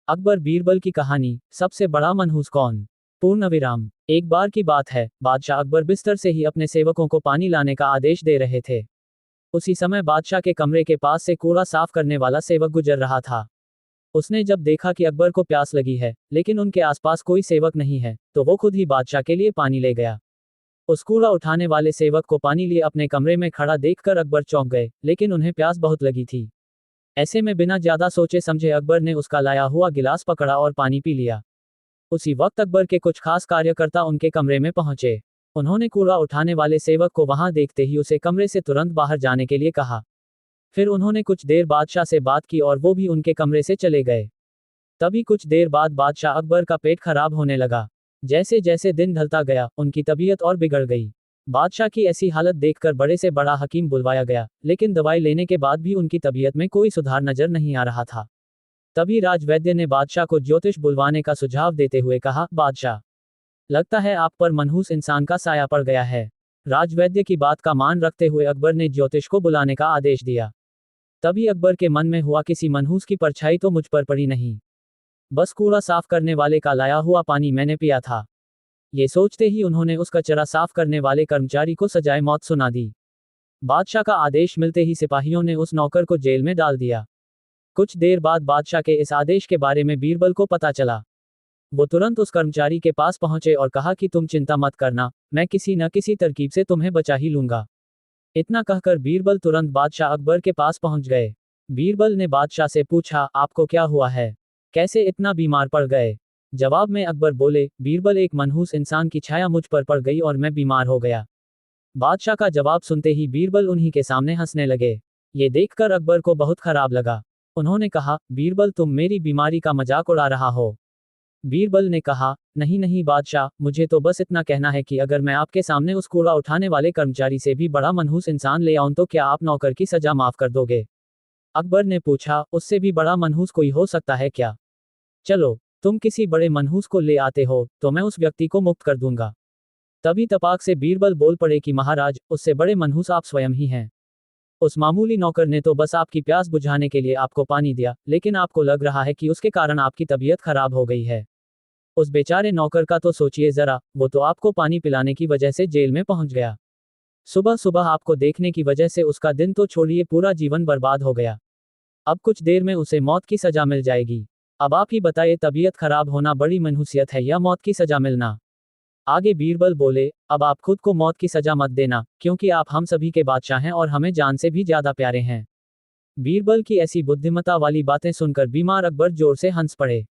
अकबर बीरबल की कहानी, सबसे बड़ा मनहूस कौन। पूर्ण विराम। एक बार की बात है, बादशाह अकबर बिस्तर से ही अपने सेवकों को पानी लाने का आदेश दे रहे थे। उसी समय बादशाह के कमरे के पास से कूड़ा साफ करने वाला सेवक गुजर रहा था। उसने जब देखा कि अकबर को प्यास लगी है, लेकिन उनके आसपास कोई सेवक नहीं है, तो वो खुद ही बादशाह के लिए पानी ले गया। उस कूड़ा उठाने वाले सेवक को पानी लिए अपने कमरे में खड़ा देखकर अकबर चौंक गए, लेकिन उन्हें प्यास बहुत लगी थी। ऐसे में बिना ज्यादा सोचे समझे अकबर ने उसका लाया हुआ गिलास पकड़ा और पानी पी लिया। उसी वक्त अकबर के कुछ खास कार्यकर्ता उनके कमरे में पहुंचे। उन्होंने कूड़ा उठाने वाले सेवक को वहां देखते ही उसे कमरे से तुरंत बाहर जाने के लिए कहा। फिर उन्होंने कुछ देर बादशाह से बात की और वो भी उनके कमरे से चले गए। तभी कुछ देर बाद बादशाह अकबर का पेट खराब होने लगा। जैसे जैसे दिन ढलता गया, उनकी तबीयत और बिगड़ गई। बादशाह की ऐसी हालत देखकर बड़े से बड़ा हकीम बुलवाया गया, लेकिन दवाई लेने के बाद भी उनकी तबीयत में कोई सुधार नजर नहीं आ रहा था। तभी राजवैद्य ने बादशाह को ज्योतिष बुलवाने का सुझाव देते हुए कहा, बादशाह, लगता है आप पर मनहूस इंसान का साया पड़ गया है। राजवैद्य की बात का मान रखते हुए अकबर ने ज्योतिष को बुलाने का आदेश दिया। तभी अकबर के मन में हुआ, किसी मनहूस की परछाई तो मुझ पर पड़ी नहीं, बस कूड़ा साफ करने वाले का लाया हुआ पानी मैंने पिया था। ये सोचते ही उन्होंने उस कचरा साफ करने वाले कर्मचारी को सजाए मौत सुना दी। बादशाह का आदेश मिलते ही सिपाहियों ने उस नौकर को जेल में डाल दिया। कुछ देर बाद बादशाह के इस आदेश के बारे में बीरबल को पता चला। वो तुरंत उस कर्मचारी के पास पहुंचे और कहा कि तुम चिंता मत करना, मैं किसी न किसी तरकीब से तुम्हें बचा ही लूंगा। इतना कहकर बीरबल तुरंत बादशाह अकबर के पास पहुंच गए। बीरबल ने बादशाह से पूछा, आपको क्या हुआ है, कैसे इतना बीमार पड़ गए। जवाब में अकबर बोले, बीरबल, एक मनहूस इंसान की छाया मुझ पर पड़ गई और मैं बीमार हो गया। बादशाह का जवाब सुनते ही बीरबल उन्हीं के सामने हंसने लगे। ये देखकर अकबर को बहुत खराब लगा। उन्होंने कहा, बीरबल, तुम मेरी बीमारी का मजाक उड़ा रहा हो। बीरबल ने कहा, नहीं नहीं बादशाह, मुझे तो बस इतना कहना है कि अगर मैं आपके सामने उस कूड़ा उठाने वाले कर्मचारी से भी बड़ा मनहूस इंसान ले आऊं तो क्या आप नौकर की सजा माफ कर दोगे। अकबर ने पूछा, उससे भी बड़ा मनहूस कोई हो सकता है क्या। चलो, तुम किसी बड़े मनहूस को ले आते हो तो मैं उस व्यक्ति को मुक्त कर दूंगा। तभी तपाक से बीरबल बोल पड़े कि महाराज, उससे बड़े मनहूस आप स्वयं ही हैं। उस मामूली नौकर ने तो बस आपकी प्यास बुझाने के लिए आपको पानी दिया, लेकिन आपको लग रहा है कि उसके कारण आपकी तबीयत खराब हो गई है। उस बेचारे नौकर का तो सोचिए जरा, वो तो आपको पानी पिलाने की वजह से जेल में पहुंच गया। सुबह सुबह आपको देखने की वजह से उसका दिन तो छोड़िए, पूरा जीवन बर्बाद हो गया। अब कुछ देर में उसे मौत की सजा मिल जाएगी। अब आप ही बताइए, तबीयत खराब होना बड़ी मनहूसियत है या मौत की सजा मिलना। आगे बीरबल बोले, अब आप खुद को मौत की सजा मत देना, क्योंकि आप हम सभी के बादशाह हैं और हमें जान से भी ज्यादा प्यारे हैं। बीरबल की ऐसी बुद्धिमत्ता वाली बातें सुनकर बीमार अकबर जोर से हंस पड़े।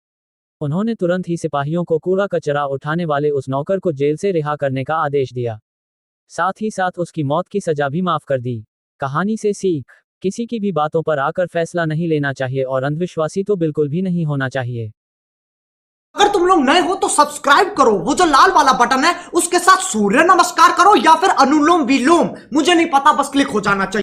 उन्होंने तुरंत ही सिपाहियों को कूड़ा कचरा उठाने वाले उस नौकर को जेल से रिहा करने का आदेश दिया। साथ ही साथ उसकी मौत की सजा भी माफ कर दी। कहानी से सीख, किसी की भी बातों पर आकर फैसला नहीं लेना चाहिए और अंधविश्वासी तो बिल्कुल भी नहीं होना चाहिए। अगर तुम लोग नए हो तो सब्सक्राइब करो, वो जो लाल वाला बटन है उसके साथ सूर्य नमस्कार करो या फिर अनुलोम विलोम, मुझे नहीं पता, बस क्लिक हो जाना चाहिए।